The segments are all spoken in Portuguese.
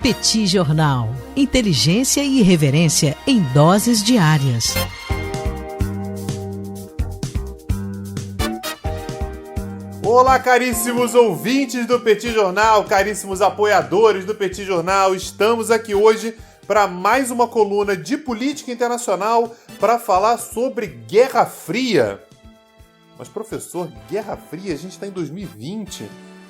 Petit Jornal. Inteligência e irreverência em doses diárias. Olá, caríssimos ouvintes do Petit Jornal, caríssimos apoiadores do Petit Jornal. Estamos aqui hoje para mais uma coluna de política internacional para falar sobre Guerra Fria. Mas, professor, Guerra Fria? A gente está em 2020.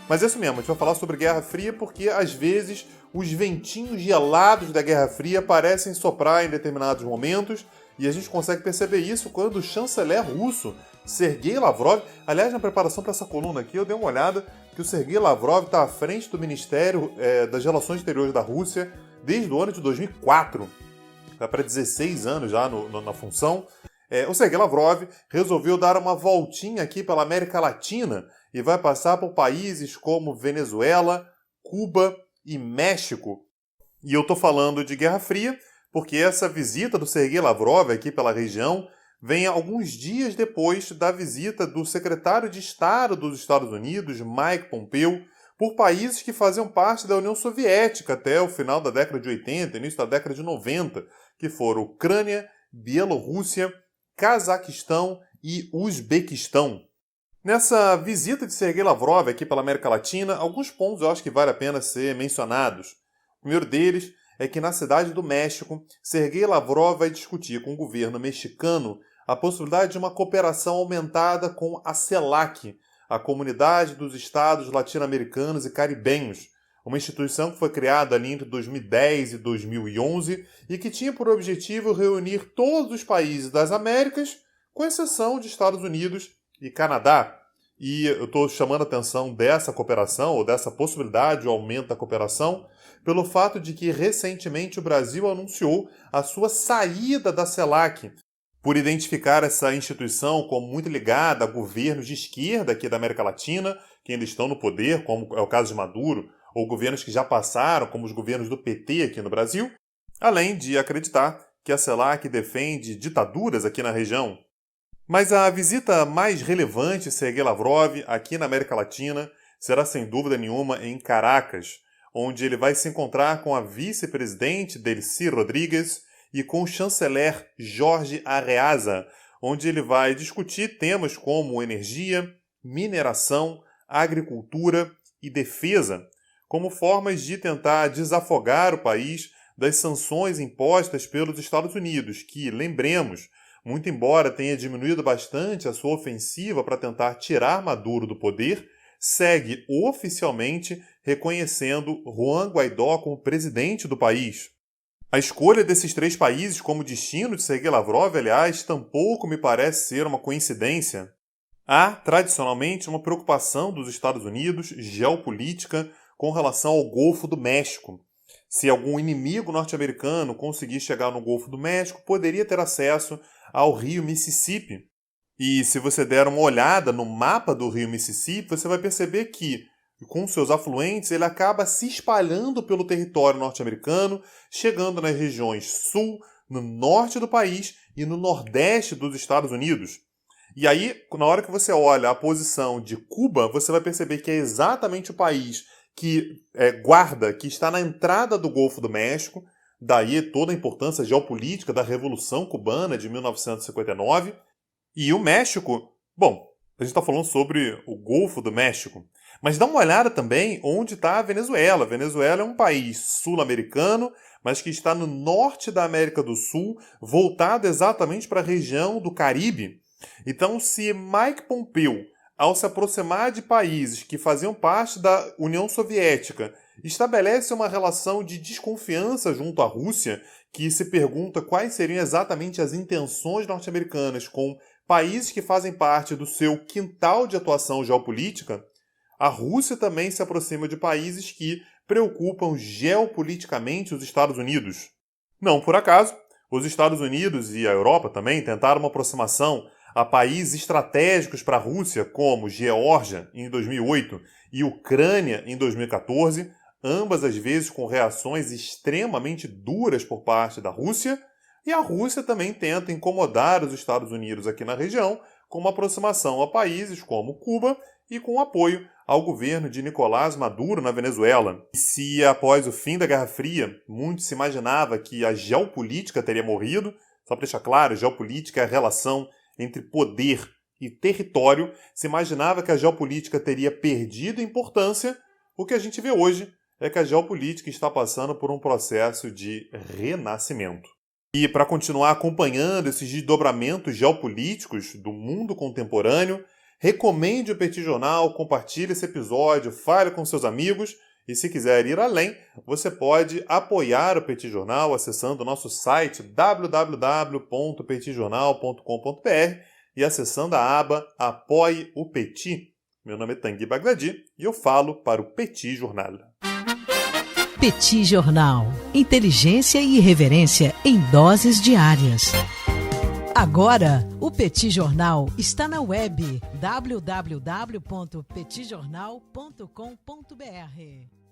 Mas é isso mesmo, a gente vai falar sobre Guerra Fria porque, às vezes, os ventinhos gelados da Guerra Fria parecem soprar em determinados momentos e a gente consegue perceber isso quando o chanceler russo, Sergei Lavrov... Aliás, na preparação para essa coluna aqui, eu dei uma olhada que o Sergei Lavrov está à frente do Ministério das Relações Exteriores da Rússia desde o ano de 2004. Está para 16 anos já na função. O Sergei Lavrov resolveu dar uma voltinha aqui pela América Latina e vai passar por países como Venezuela, Cuba e México. E eu estou falando de Guerra Fria porque essa visita do Sergei Lavrov aqui pela região vem alguns dias depois da visita do secretário de Estado dos Estados Unidos, Mike Pompeo, por países que faziam parte da União Soviética até o final da década de 80, início da década de 90, que foram Ucrânia, Bielorrússia, Cazaquistão e Uzbequistão. Nessa visita de Sergei Lavrov aqui pela América Latina, alguns pontos eu acho que vale a pena ser mencionados. O primeiro deles é que na cidade do México, Sergei Lavrov vai discutir com o governo mexicano a possibilidade de uma cooperação aumentada com a CELAC, a Comunidade dos Estados Latino-Americanos e Caribenhos, uma instituição que foi criada ali entre 2010 e 2011 e que tinha por objetivo reunir todos os países das Américas, com exceção de Estados Unidos e Canadá. E eu estou chamando a atenção dessa cooperação, ou dessa possibilidade de aumento da cooperação, pelo fato de que recentemente o Brasil anunciou a sua saída da CELAC, por identificar essa instituição como muito ligada a governos de esquerda aqui da América Latina, que ainda estão no poder, como é o caso de Maduro, ou governos que já passaram, como os governos do PT aqui no Brasil, além de acreditar que a CELAC defende ditaduras aqui na região. Mas a visita mais relevante de Sergei Lavrov aqui na América Latina será sem dúvida nenhuma em Caracas, onde ele vai se encontrar com a vice-presidente Delcy Rodrigues e com o chanceler Jorge Arreaza, onde ele vai discutir temas como energia, mineração, agricultura e defesa, como formas de tentar desafogar o país das sanções impostas pelos Estados Unidos, que, lembremos, muito embora tenha diminuído bastante a sua ofensiva para tentar tirar Maduro do poder, segue oficialmente reconhecendo Juan Guaidó como presidente do país. A escolha desses três países como destino de Sergei Lavrov, aliás, tampouco me parece ser uma coincidência. Há, tradicionalmente, uma preocupação dos Estados Unidos, geopolítica, com relação ao Golfo do México. Se algum inimigo norte-americano conseguir chegar no Golfo do México, poderia ter acesso ao rio Mississippi. E se você der uma olhada no mapa do rio Mississippi, você vai perceber que, com seus afluentes, ele acaba se espalhando pelo território norte-americano, chegando nas regiões sul, no norte do país e no nordeste dos Estados Unidos. E aí, na hora que você olha a posição de Cuba, você vai perceber que é exatamente o país que que está na entrada do Golfo do México, daí toda a importância geopolítica da Revolução Cubana de 1959. E o México, bom, a gente está falando sobre o Golfo do México, mas dá uma olhada também onde está a Venezuela. A Venezuela é um país sul-americano, mas que está no norte da América do Sul, voltado exatamente para a região do Caribe. Então, se Mike Pompeo, ao se aproximar de países que faziam parte da União Soviética, estabelece uma relação de desconfiança junto à Rússia, que se pergunta quais seriam exatamente as intenções norte-americanas com países que fazem parte do seu quintal de atuação geopolítica, a Rússia também se aproxima de países que preocupam geopoliticamente os Estados Unidos. Não por acaso, os Estados Unidos e a Europa também tentaram uma aproximação a países estratégicos para a Rússia, como Geórgia, em 2008, e Ucrânia, em 2014, ambas às vezes com reações extremamente duras por parte da Rússia, e a Rússia também tenta incomodar os Estados Unidos aqui na região com uma aproximação a países como Cuba e com apoio ao governo de Nicolás Maduro na Venezuela. E se após o fim da Guerra Fria, muito se imaginava que a geopolítica teria morrido, só para deixar claro, geopolítica é a relação entre poder e território, se imaginava que a geopolítica teria perdido importância, o que a gente vê hoje é que a geopolítica está passando por um processo de renascimento. E para continuar acompanhando esses desdobramentos geopolíticos do mundo contemporâneo, recomende o Petit Jornal, compartilhe esse episódio, fale com seus amigos e se quiser ir além, você pode apoiar o Petit Jornal acessando o nosso site www.petitjornal.com.br e acessando a aba Apoie o Petit. Meu nome é Tanguy Bagdadi e eu falo para o Petit Jornal. Petit Jornal. Inteligência e irreverência em doses diárias. Agora, o Petit Jornal está na web www.petitjornal.com.br.